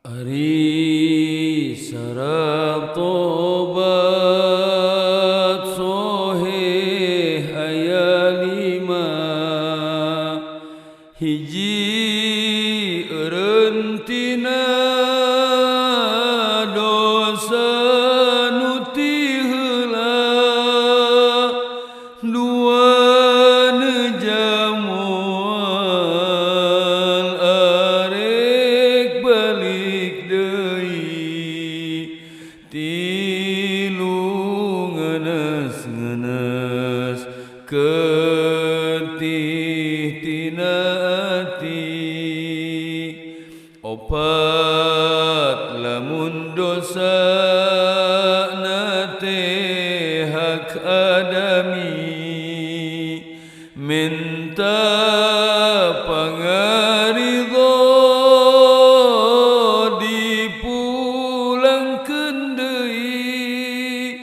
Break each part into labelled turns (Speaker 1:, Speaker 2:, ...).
Speaker 1: Ari sarab tobat soheh aya 5 hiji eureuntina dosa nu ti heula dua nejamual arek balik deui tilu ngeuneus-ngeuneus ketih tina ati opat lamun dosa nate hak adami minta pangaridho dipulangkeun deui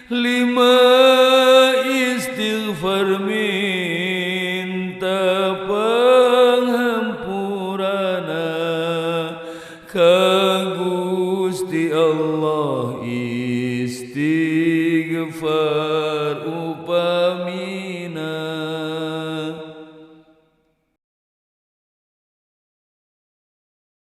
Speaker 1: 5 istighfar minta panghampurana ka Gusti Allah istighfar upamina